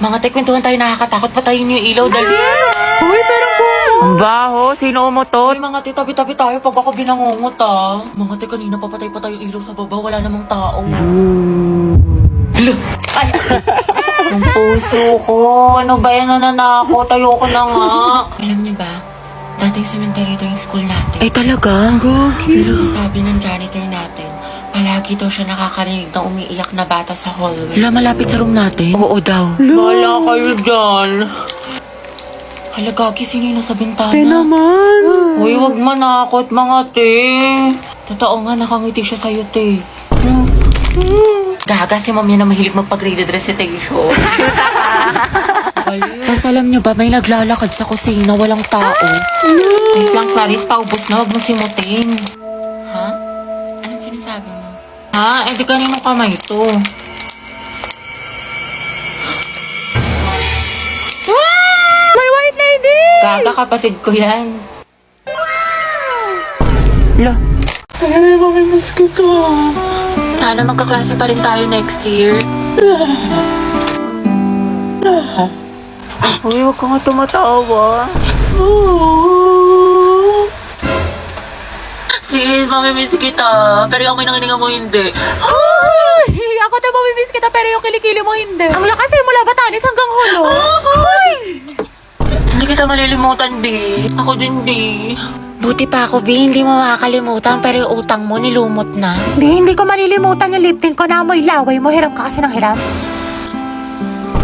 Mga te, kwentuhan tayo, nakakatakot. Patayin niyo yung ilaw, dali. Uy, pero Ang baho, sino umutot? Uy, mga te, tabi-tabi tayo pag ako binangungot Mga te, kanina papatay pa tayo ilaw sa baba, wala namang tao. Hala! Ay! Ang puso ko, ano ba yan, nananakot? Ayoko na nga. Alam niyo ba, dating cemetery ito yung school natin. Ay, talaga? Sabi ng janitor natin, palagi daw siya nakakarinig ng umiiyak na bata sa hallway. Wala, malapit sa room natin. Oo daw. Wala kayo dyan. Hala, Gagi, sino yung nasa bintana? naman. Uy, wag manakot, mga te. Totoo nga, nakangiti siya sa'yo, te. Gaga, si ma'am yan na mahilig magpag-graded recitation. Tapos alam nyo ba, may naglalakad sa kusina, walang tao. Wait lang, Clarice, paubos na, huwag mo simutin. Ha? Anong sinasabi mo? Ha? Eh di kaninong kamay to? May white lady! Gaga, kapatid ko yan. La. Ay, makimiss kita. Sana magkaklase pa rin tayo next year. Uy, huwag ka nga tumatawa. Sis, mamimiss kita. Pero yung kinanginingan mo hindi. Ay, ako tayo mamimiss kita pero yung kilikili mo hindi. Ang lakas eh, mula Batanes hanggang Hulo. Ay! Hindi kita malilimutan, di. Ako din, di. Buti pa ako, B. Hindi mo makakalimutan pero yung utang mo nilumot na. Hindi ko malilimutan yung lip tint ko na amoy laway mo. Hiram ka kasi ng hiram.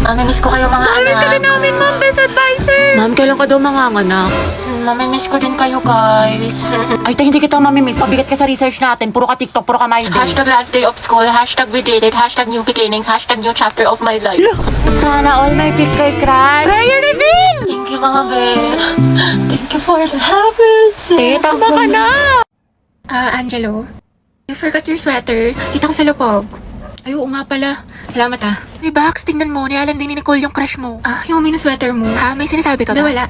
Mamimiss ko kayo, mga anak. Mamimiss ka din namin, ma'am. Best advisor. Ma'am, kailan ka daw manganganak? Mamimiss ko din kayo, guys. Ay, hindi kita mamimiss. Pabigat ka sa research natin. Puro ka TikTok, puro ka my day. Hashtag last day of school, hashtag we did it, hashtag new beginnings, hashtag new chapter of my life. Sana all may pick kay crush. Prayer reveal! Thank you, mga Ben. Thank you for the happiness. Tama ka na! Angelo, you forgot your sweater. Kita ko sa lupog. Ay, oo nga pala. Salamat ah. Hey, Bax, tingnan mo. Nialan din ni Nicole yung crush mo. Yung may na sweater mo. Ha? May sinasabi ka ba? Wala.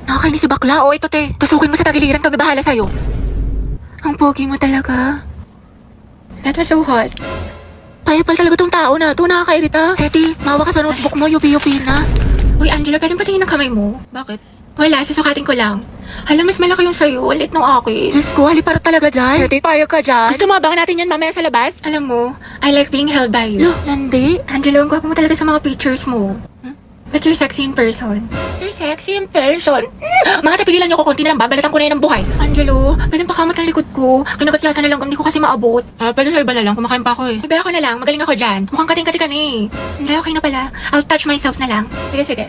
Nakakainis si bakla. O, ito te. Tusukin mo sa tagiliran. Kami bahala sa'yo. Ang pogi mo talaga. That was so hot. Kaya pala talaga tong tao na ito. Nakakairita. Hetty, mawa ka sa notebook mo. Yupi-yupi na. Uy, Angela, pwedeng patingin ng kamay mo? Bakit? Wala, susukatin ko lang. Hala, mas malaki yung sa'yo. Ulit nung akin. Diyos ko, halipara talaga dyan. Hetty, payag ka dyan. Gusto mo abangan natin yan mamaya sa labas? Alam mo, I like being held by you. Look, Nandi. Angela, ang gwapo mo talaga sa mga pictures mo. But you're sexy in person. You're sexy in person? Mga tapigilan niyo ko, konti na lang, babalatan ko na yan ang buhay. Angelo, pwede pakamot ang likod ko. Kinagat yata na lang, hindi ko kasi maabot. Pwede sa iba na lang, kumakain pa ako eh. Iba ako na lang, magaling ako dyan. Mukhang kating-kati ka na eh. Hindi, okay na pala. I'll touch myself na lang. Sige, sige.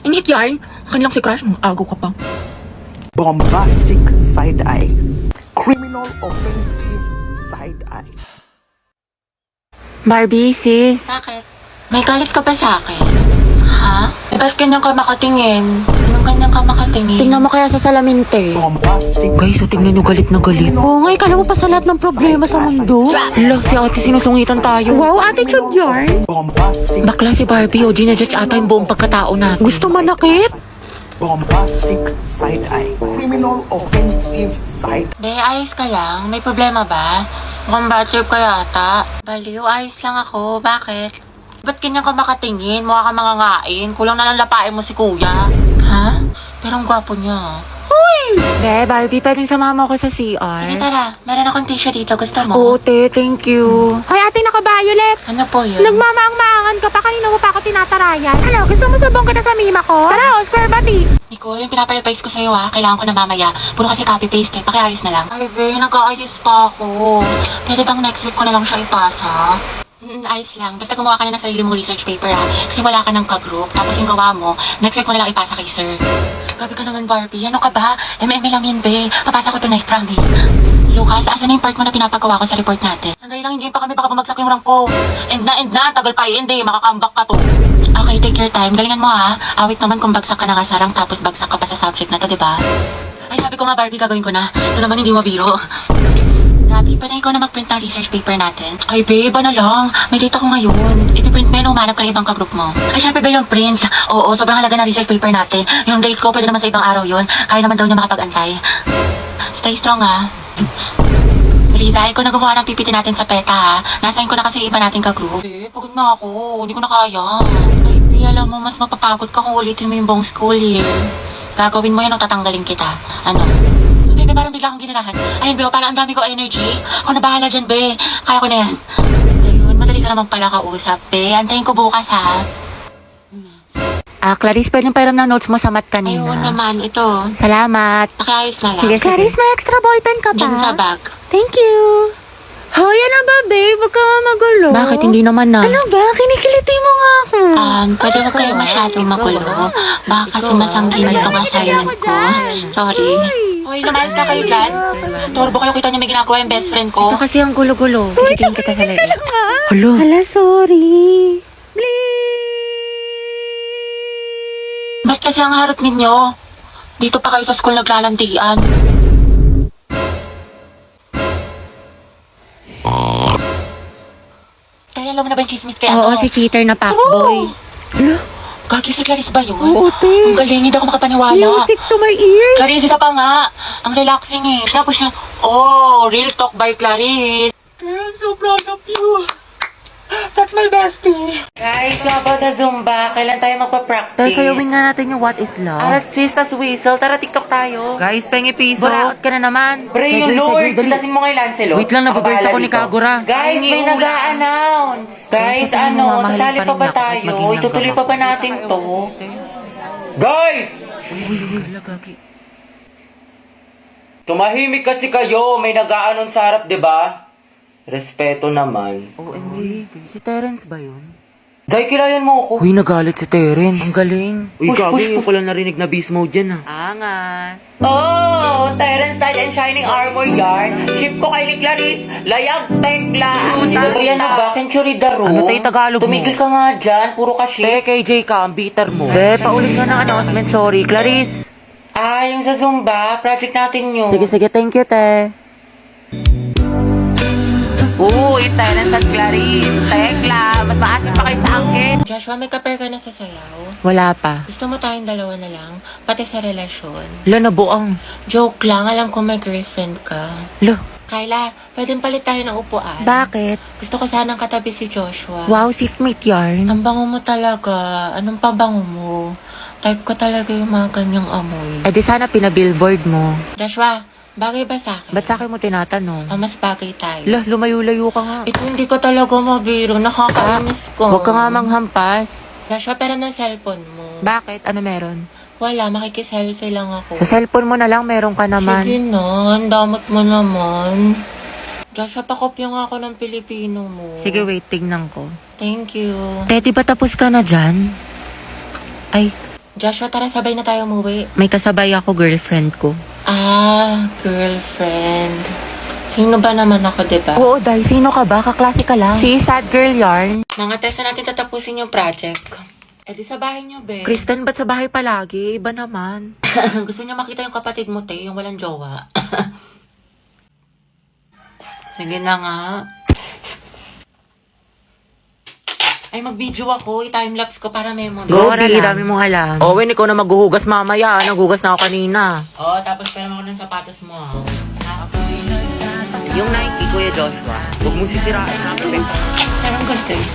Inhit yarn? Akin lang si Crush mo, agaw ka pa. Bombastic side eye. Criminal offensive side eye. Barbie, sis. Bakit? May galit ka ba sa akin? Ha? Ba't ganyan ka makatingin? Anong ganyan ka makatingin? Tingnan mo kaya sa salamin, te. Bombastic Guys, tingnan nyo galit na galit. Oo nga, ikala mo pa sa lahat ng problema sa mundo. Hala, si ate sinusungitan tayo. Wow, attitude yarn. Bombastic Bakla si Barbie, o ginajudge ata yung buong pagkatao natin. Gusto manakit? bombastic side eye. Criminal offensive side. Be, ayos ka lang? May problema ba? Mukhang bad trip ka yata. Baliw, ayos lang ako. Bakit? Ba't ganyan ka makatingin? Mukha ka mangangain. Kulang na lang lapain mo si kuya. Ha? Pero ang gwapo niya. Be, Barbie, pwedeng samahan mo ako sa Sige, CR? tara. Meron akong tissue dito. Gusto mo? Oo, te, thank you. Hoy, ate naka-violet. Ano po yun? Nagmamaang-maangan ka pa. Kanina mo pa ako tinatarayan. Ano, gusto mo sabong kita sa mima ko? Tara, square bati. Nicole, yung pinaparepise ko sa'yo kailangan ko na mamaya. Puro kasi copy-paste pakiayos na lang. Ay, be, nag-aayos pa ako. Pwede bang next week ko na lang siya ipasa? Ayos lang. Basta gumawa ka na ng sarili mong research paper Kasi wala ka ng ka-group. Tapos yung gawa mo, next week ko na lang ipasa kay sir. Grabe ka naman, Barbie. Ano ka ba? MM lang yun, be. Papasa ko tonight, promise. Lucas, asan na yung part mo na pinapagawa ko sa report natin? Sandali lang, hindi pa kami baka bumagsak yung rank ko. End na. Tagal pa hindi. Makakambak ka to. Okay, take your time. Galingan mo Awit naman kung bagsak ka na nga sa rank tapos bagsak ka pa sa subject na to, diba? Ay, sabi ko nga, Barbie, gagawin ko na. Ito naman hindi mabiro. Gabi, pwede ikaw na mag-print ng research paper natin. Ay, babe, ano lang? May date ako ngayon. Ipiprint mo yun, umanap ka ng ibang ka-group mo. Ay, syempre ba yung print? Oo, sobrang halaga ng research paper natin. Yung date ko, pwede naman sa ibang araw yun. Kaya naman daw niya makapag-antay. Stay strong, Sige Liza, ikaw na gumawa ng PPT natin sa PETA ha. Nasain ko na kasi iba nating ka-group. Pagod na ako. Hindi ko na kaya. Ay, alam mo, mas mapapagod ka kung ulitin mo yung buong school year. Gagawin mo yan o tatanggalin kita. Ano? Ay, be, parang bigla akong ginanahan. Ayun, be, parang ang dami ko energy. Ako na bahala dyan, be. Kaya ko na yan. Ayun, madali ka naman pala kausap, be. Antayin ko bukas, ha. Clarice, pwede pairam ng notes mo sa mat kanina. Ayun naman, ito. Salamat. Nakiayos na lang. Sige, Clarice, may extra ballpen ka ba? Diyan sa bag. Thank you. Hoy, ano ba, babe? Huwag ka nga magulo. Bakit? Hindi naman na. Ano ba? Kinikiliti mo nga ako. Pwede ko kayo masyadong magulo. Baka kasi masanggin itong assignment ko. Sorry. Hoy, lumayas ka kayo dyan. Storbo kayo, kita niyo may ginagawa yung best friend ko. Ito kasi ang gulo-gulo. Titigin kita sa leeg. Hello. Hala, sorry. Ba't kasi ang harot ninyo? Dito pa kayo sa school naglalandian. Kaya alam mo na ba yung chismis kaya Oo, si cheater na fuckboy. Gagi si Clarice ba yun? Oo, te. Ang galing, hindi ako makapaniwala. to my ears. Clarice, isa pa nga. Ang relaxing eh. Tapos niya, real talk by Clarice. I'm so proud of you. That's my bestie. Guys, how about the Zumba? Kailan tayo magpa-practice? Sayawin nga natin yung what is love. Arat sis, tas whistle. Tara, TikTok tayo. Guys, pengi piso. Buraot ka na naman. Bre, yung Lord. Bitasin mo kay Lancelot. Wait lang, nababurst ako ni Kagura. Guys, may nag-a-announce. Guys, sasali pa ba tayo? Itutuloy pa ba natin to? Guys! Tumahimik kasi kayo. May nag-a-announce sa harap, diba? Respeto naman. OMG, si Terence ba yun? Dahil kilayan mo ako. Uy, nagalit si Terence. Ang galing. Uy, Gabi, yung pala narinig na beast mode dyan Angas. Oh, Terence Knight and Shining Armor Yarn. Ship ko kay ni Clarice. Layag, tekla. Yan na ba? Century Daro. Ano tayo Tagalog mo? Tumigil ka nga dyan. Puro ka ship. KJ ka, ang bitter mo. Paulit nga ng announcement. Sorry, Clarice. Yung sa Zumba, project natin yun. Sige, thank you, te. Uy, Terence at Clarice. Tekla, mas maasin pa kayo sa akin. Joshua, may kaper ka na sa sayaw? Wala pa. Gusto mo tayong dalawa na lang? Pati sa relasyon? Lo, nabuang. Joke lang, alam ko may girlfriend ka. Lo, Kyla, pwedeng palit tayo ng upuan. bakit? Gusto ko sanang katabi si Joshua. Wow, seatmate yarn. Ang bango mo talaga. Anong pabango mo? Type ko talaga yung mga ganyang amoy. Eh di sana pinabillboard mo. Joshua, bagay ba sa akin? Ba't sa akin mo tinatanong? Mas bagay tayo. Lo, lumayo-layo ka nga. Ito hindi ko talaga mabiro. Nakakainis ko. Huwag ka nga manghampas. Joshua, pera ng cellphone mo. Bakit? Ano meron? Wala, makikiselfie lang ako. Sa cellphone mo na lang, meron ka naman. Sige na, ang damot mo naman. Joshua, pakopya nga ako ng Pilipino mo. Sige, wait, tignan ko. Thank you. Teddy, ba tapos ka na dyan? Ay, Joshua, tara sabay na tayo umuwi. may kasabay ako, girlfriend ko. Girlfriend. Sino ba naman ako, diba? Oo, dahil sino ka ba? Kaklase ka lang. Si Sad Girl Yarn. Mga tesa natin tatapusin yung project. Eh di sa bahay niyo, be. Kristen, ba't sa bahay palagi? Iba naman. Gusto niyo makita yung kapatid mo, te, yung walang jowa. Sige na nga. Ay, mag-video ako. I-timelapse ko para memory. Go, di, dami mong alam. Owen, ikaw na maghuhugas mamaya. Naghugas na ako kanina. Tapos pera mo ng sapatos mo, ha? Yung Nike, Kuya Joshua. Huwag mo sisirain ha. Parang ganito eh.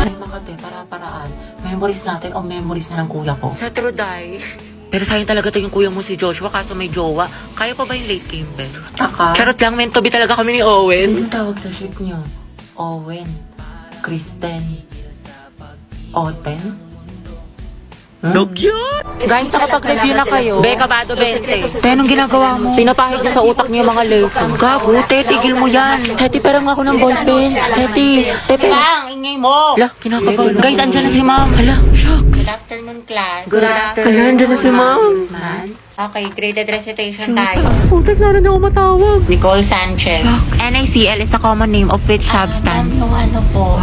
Ay, makate, para-paraan. Memories natin o memories na ng kuya ko. Sa Truday. Pero sayang talaga to yung kuya mo si Joshua kaso may jowa. Kaya pa ba yung late Kimber? Taka. Charot lang, meant to be talaga kami ni Owen. Ano tawag sa ship niyo? Owen. Kristen. Oten? No cute! Guys, nakapag-review na kayo. Beka Bado 20. Te, anong ginagawa mo? Pinapahid niya sa utak niyo mga lesson. Gago, te, tigil mo yan. Heti, pero nga ako ng ballpen. Heti, te, Lang, ingay mo! Hala, kinakabahan. Guys, andyan na si ma'am. Hala, shucks. Good afternoon, class. Good afternoon. Hala, andyan na si ma'am. Okay, graded recitation tayo. Putek, sana na ako matawag. Nicole Sanchez. NaCl is a common name of which substance? Ano po?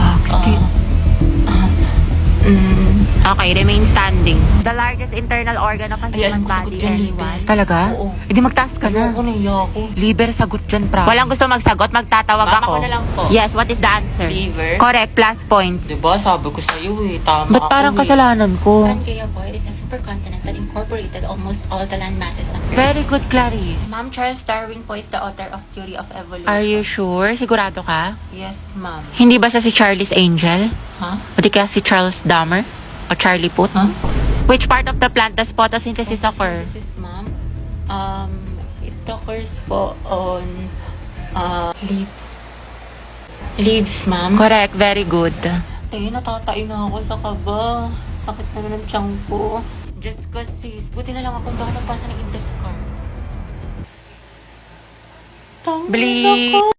Okay, remain standing. The largest internal organ of a Ay, alam human ko, sagot body. dyan, Anyone? liver. Talaga? Oo. Hindi magtaas ka na. Ayoko, naiya ako. Liver, sagot dyan, pra. Walang gusto magsagot, magtatawag Mama ako. ko na lang po. Yes, what is the answer? Liver. Correct, plus points. Diba, sabi ko sa'yo eh, tama Ba't parang ako eh. kasalanan ko? Pangea po is a supercontinent that incorporated almost all the land masses on Earth. Very good, Clarice. Ma'am, Charles Darwin po is the author of Theory of Evolution. Are you sure? Sigurado ka? Yes, ma'am. Hindi ba siya si Charlie's Angel? Ha? O di kaya si Charles Dahmer? O Charlie Puth? Huh? Which part of the plant does photosynthesis occur? Photosynthesis, ma'am. It occurs po on leaves. Leaves, ma'am. Correct, very good. Tayo, natatain na ako sa kaba. Sakit na ng tiyan ko. Just ko sis, buti na lang ako baka nagpasa ng index card. Bleep.